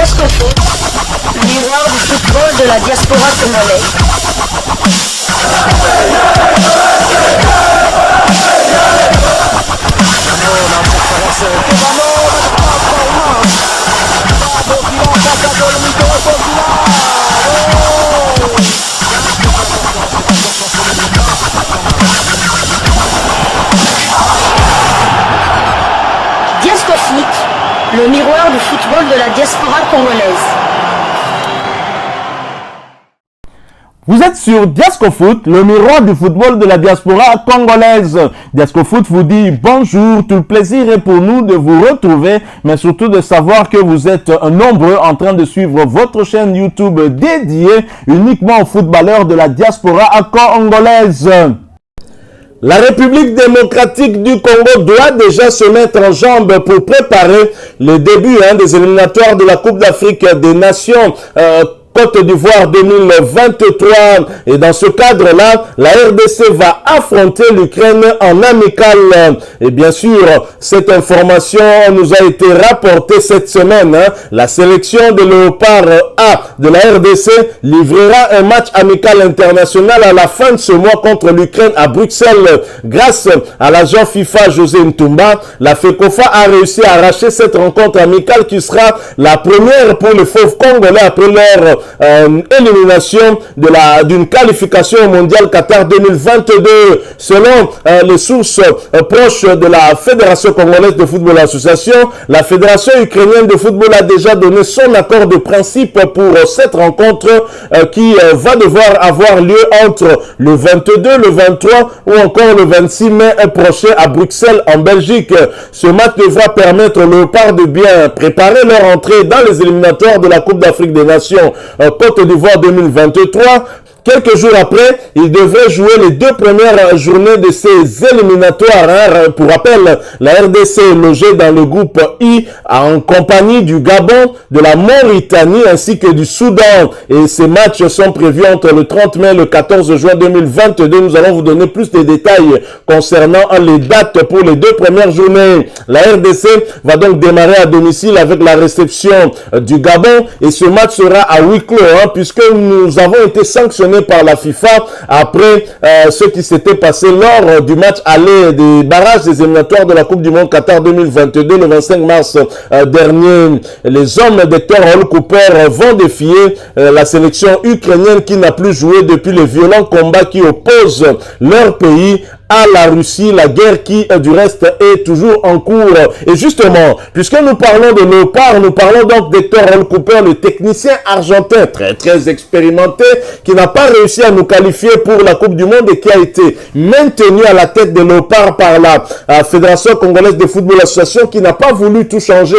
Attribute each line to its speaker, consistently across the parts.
Speaker 1: Diascofoot, le miroir du football de la diaspora congolaise. Diascofoot, le miroir du football de la diaspora congolaise.
Speaker 2: Vous êtes sur Diascofoot, le miroir du football de la diaspora congolaise. Diascofoot vous dit bonjour, tout le plaisir est pour nous de vous retrouver, mais surtout de savoir que vous êtes nombreux en train de suivre votre chaîne YouTube dédiée uniquement aux footballeurs de la diaspora congolaise. La République démocratique du Congo doit déjà se mettre en jambe pour préparer le début des éliminatoires de la Coupe d'Afrique des Nations Côte d'Ivoire 2023. Et dans ce cadre-là, la RDC va affronter l'Ukraine en amical. Et bien sûr, cette information nous a été rapportée cette semaine. La sélection de Léopard A de la RDC livrera un match amical international à la fin de ce mois contre l'Ukraine à Bruxelles. Grâce à l'agent FIFA José Ntumba, la FECOFA a réussi à arracher cette rencontre amicale qui sera la première pour les fauves congolais après leur élimination d'une qualification mondiale Qatar 2022. Selon les sources proches de la Fédération congolaise de football association, la Fédération ukrainienne de football a déjà donné son accord de principe pour cette rencontre qui va devoir avoir lieu entre le 22, le 23 ou encore le 26 mai prochain à Bruxelles en Belgique. Ce match devra permettre aux Léopards de bien préparer leur entrée dans les éliminatoires de la Coupe d'Afrique des Nations Côte d'Ivoire 2023. Quelques jours après, il devrait jouer les deux premières journées de ces éliminatoires. Pour rappel, la RDC est logée dans le groupe I en compagnie du Gabon, de la Mauritanie ainsi que du Soudan. Et ces matchs sont prévus entre le 30 mai et le 14 juin 2022. Nous allons vous donner plus de détails concernant les dates pour les deux premières journées. La RDC va donc démarrer à domicile avec la réception du Gabon et ce match sera à huis clos puisque nous avons été sanctionnés par la FIFA après ce qui s'était passé lors du match aller des barrages des éliminatoires de la Coupe du Monde Qatar 2022 le 25 mars dernier. Les hommes d'Hector Cooper vont défier la sélection ukrainienne qui n'a plus joué depuis les violents combats qui opposent leur pays à la Russie, la guerre qui du reste est toujours en cours. Et justement, puisque nous parlons de Léopard, nous parlons donc d'Hector Cooper, le technicien argentin très expérimenté, qui n'a pas réussi à nous qualifier pour la Coupe du Monde et qui a été maintenu à la tête de Léopard par la Fédération congolaise de football association, qui n'a pas voulu tout changer,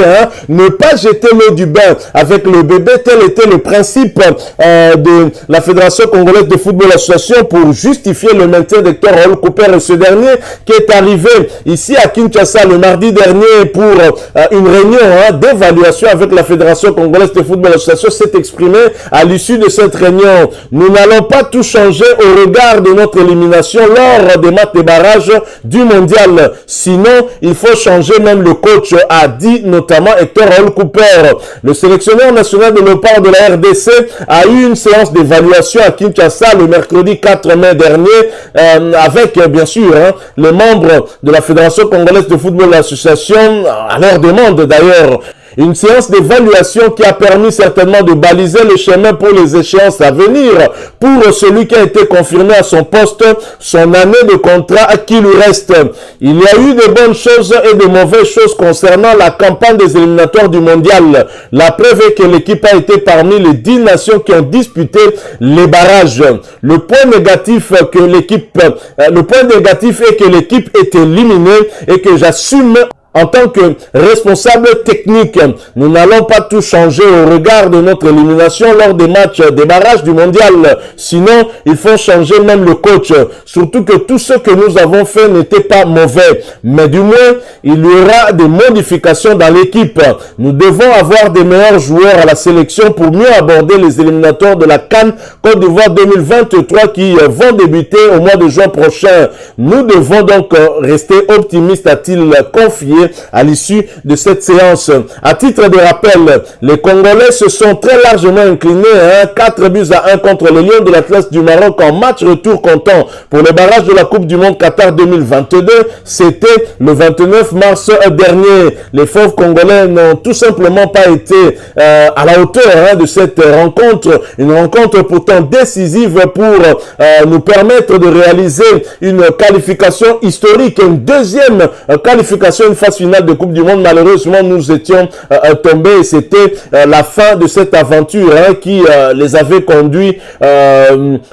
Speaker 2: ne pas jeter l'eau du bain avec le bébé. Tel était le principe de la Fédération congolaise de football association pour justifier le maintien d'Hector Cooper. Ce dernier qui est arrivé ici à Kinshasa le mardi dernier pour une réunion d'évaluation avec la Fédération congolaise de football association s'est exprimé à l'issue de cette réunion. Nous n'allons pas tout changer au regard de notre élimination lors des matchs de barrage du mondial. Sinon, il faut changer même le coach, a dit notamment Hector Cooper. Le sélectionneur national de Léopard de la RDC a eu une séance d'évaluation à Kinshasa le mercredi 4 mai dernier avec bien sûr les membres de la Fédération congolaise de football association, à leur demande d'ailleurs. Une séance d'évaluation qui a permis certainement de baliser le chemin pour les échéances à venir pour celui qui a été confirmé à son poste, son année de contrat qui lui reste. Il y a eu de bonnes choses et de mauvaises choses concernant la campagne des éliminatoires du mondial. La preuve est que l'équipe a été parmi les 10 nations qui ont disputé les barrages. Le point négatif est que l'équipe est éliminée et que j'assume en tant que responsable technique. Nous n'allons pas tout changer au regard de notre élimination lors des matchs des barrages du mondial. Sinon, il faut changer même le coach. Surtout que tout ce que nous avons fait n'était pas mauvais. Mais du moins, il y aura des modifications dans l'équipe. Nous devons avoir des meilleurs joueurs à la sélection pour mieux aborder les éliminatoires de la CAN Côte d'Ivoire 2023 qui vont débuter au mois de juin prochain. Nous devons donc rester optimistes, a-t-il confié qualifiés à l'issue de cette séance. À titre de rappel, les Congolais se sont très largement inclinés, 4 buts à 1 contre les Lions de l'Atlas du Maroc en match retour comptant pour le barrage de la Coupe du Monde Qatar 2022. C'était le 29 mars dernier. Les fauves congolais n'ont tout simplement pas été à la hauteur de cette rencontre. Une rencontre pourtant décisive pour nous permettre de réaliser une qualification historique, une deuxième qualification, une phase finale de Coupe du Monde. Malheureusement, nous étions tombés et c'était la fin de cette aventure qui les avait conduits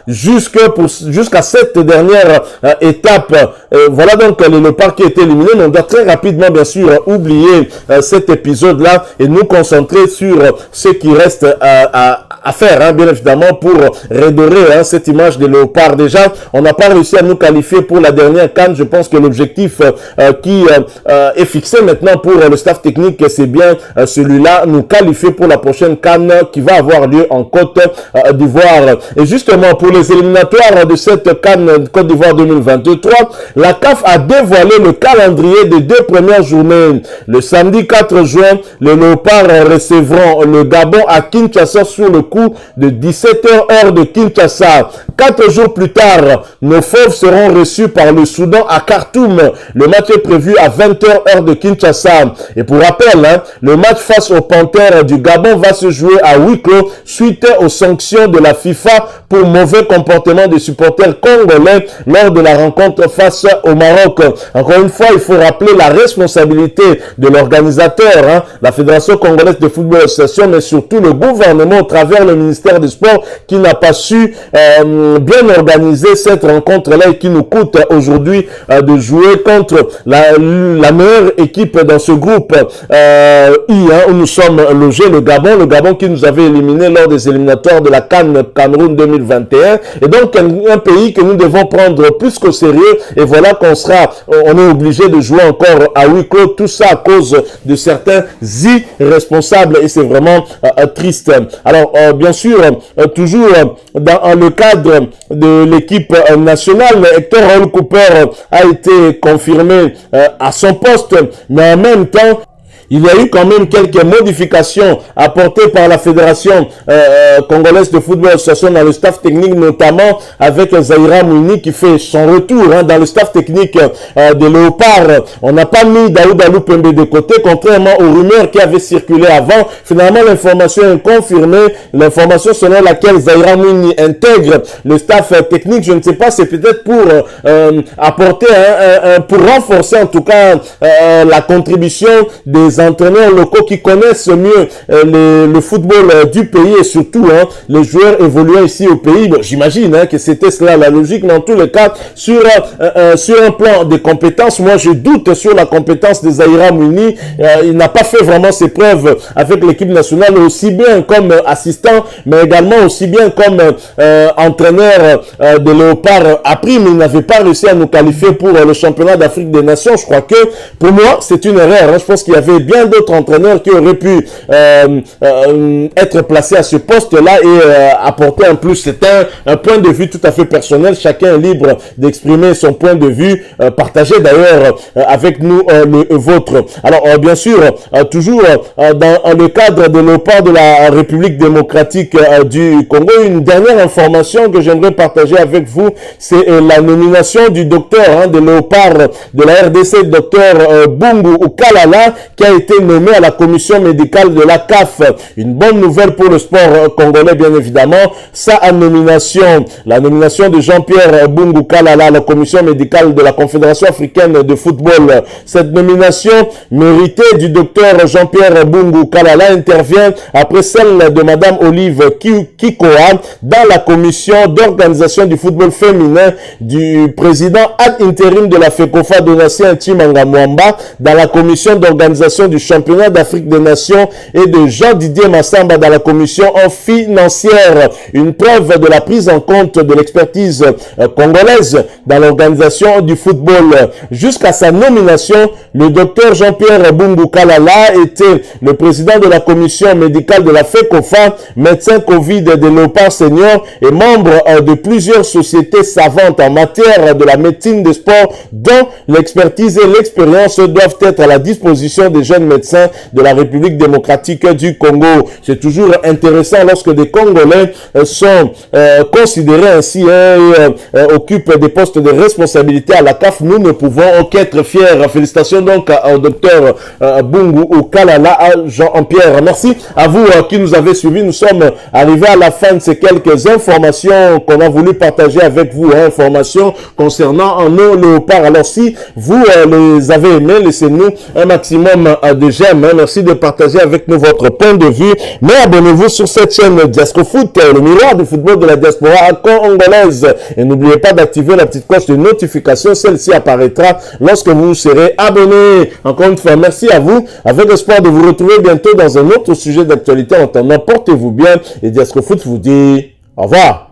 Speaker 2: jusqu'à cette dernière étape. Voilà donc les léopards qui étaient éliminés, mais on doit très rapidement bien sûr oublier cet épisode-là et nous concentrer sur ce qui reste à faire, bien évidemment, pour redorer cette image des léopards. Déjà, on n'a pas réussi à nous qualifier pour la dernière CAN. Je pense que l'objectif qui est fixé maintenant pour le staff technique, c'est bien celui-là, nous qualifier pour la prochaine CAN qui va avoir lieu en Côte d'Ivoire. Et justement, pour les éliminatoires de cette CAN Côte d'Ivoire 2023, la CAF a dévoilé le calendrier des 2 premières journées. Le samedi 4 juin, les léopards recevront le Gabon à Kinshasa sur le coup de 17h heure de Kinshasa. 4 jours plus tard, nos fauves seront reçus par le Soudan à Khartoum. Le match est prévu à 20h heure de Kinshasa. Et pour rappel, le match face aux Panthères du Gabon va se jouer à huis clos suite aux sanctions de la FIFA pour mauvais comportement des supporters congolais lors de la rencontre face au Maroc. Encore une fois, il faut rappeler la responsabilité de l'organisateur, la Fédération congolaise de football association, mais surtout le gouvernement au travers le ministère des Sports qui n'a pas su bien organiser cette rencontre-là et qui nous coûte aujourd'hui de jouer contre la meilleure équipe dans ce groupe où nous sommes logés, le Gabon qui nous avait éliminés lors des éliminatoires de la CAN Cameroun 2021, et donc un pays que nous devons prendre plus qu'au sérieux, et voilà on est obligé de jouer encore à huis clos, tout ça à cause de certains irresponsables, et c'est vraiment triste. Alors bien sûr, toujours dans le cadre de l'équipe nationale, Hector Raoul Cooper a été confirmé à son poste, mais en même temps, il y a eu quand même quelques modifications apportées par la Fédération congolaise de football association dans le staff technique, notamment avec Zaïra Mouni qui fait son retour dans le staff technique des Léopards. On n'a pas mis Daoud Alou Pembe de côté, contrairement aux rumeurs qui avaient circulé avant. Finalement, l'information est confirmée. L'information selon laquelle Zaïra Mouni intègre le staff technique, je ne sais pas, c'est peut-être pour apporter, pour renforcer en tout cas la contribution des entraîneurs locaux qui connaissent mieux le football du pays et surtout les joueurs évoluant ici au pays. Bon, j'imagine que c'était cela la logique, mais en tous les cas, sur un plan de compétences, moi je doute sur la compétence de Zaïra Mouni. Il n'a pas fait vraiment ses preuves avec l'équipe nationale, aussi bien comme assistant, mais également aussi bien comme entraîneur de Léopard appris, mais il n'avait pas réussi à nous qualifier pour le championnat d'Afrique des Nations. Je crois que pour moi, c'est une erreur. Je pense qu'il y avait bien d'autres entraîneurs qui auraient pu être placés à ce poste-là et apporter un plus. C'est un point de vue tout à fait personnel. Chacun est libre d'exprimer son point de vue, partagé d'ailleurs avec nous le vôtre. Alors bien sûr, toujours dans le cadre de l'OPAR de la République démocratique du Congo, une dernière information que j'aimerais partager avec vous, c'est la nomination du docteur de l'OPAR de la RDC, docteur Bungu Ukalala, qui a été nommé à la commission médicale de la CAF. Une bonne nouvelle pour le sport congolais, bien évidemment. La nomination de Jean-Pierre Bungu Kalala à la commission médicale de la Confédération africaine de football. Cette nomination méritée du docteur Jean-Pierre Bungu Kalala intervient après celle de Madame Olive Kikoa dans la commission d'organisation du football féminin du président ad intérim de la FECOFA Donatien Tshimanga Mwamba, dans la commission d'organisation l'organisation du championnat d'Afrique des Nations et de Jean-Didier Massamba dans la commission financière. Une preuve de la prise en compte de l'expertise congolaise dans l'organisation du football. Jusqu'à sa nomination, le docteur Jean-Pierre Bungu Kalala était le président de la commission médicale de la FECOFA, médecin Covid de Léopard Senior et membre de plusieurs sociétés savantes en matière de la médecine des sports, dont l'expertise et l'expérience doivent être à la disposition des jeunes médecins de la République démocratique du Congo. C'est toujours intéressant lorsque des Congolais sont considérés ainsi et occupent des postes de responsabilité à la CAF. Nous ne pouvons qu'être fiers. Félicitations donc au docteur Bungu Kalala, à Jean-Pierre. Merci à vous qui nous avez suivis. Nous sommes arrivés à la fin de ces quelques informations qu'on a voulu partager avec vous, informations concernant nos léopards. Alors si vous les avez aimés, laissez-nous un maximum de j'aime. Merci de partager avec nous votre point de vue. Mais abonnez-vous sur cette chaîne Diascofoot, le miroir du football de la diaspora congolaise. Et n'oubliez pas d'activer la petite cloche de notification. Celle-ci apparaîtra lorsque vous serez abonné. Encore une fois, merci à vous. Avec l'espoir de vous retrouver bientôt dans un autre sujet d'actualité. En attendant, portez-vous bien. Et Diascofoot vous dit au revoir.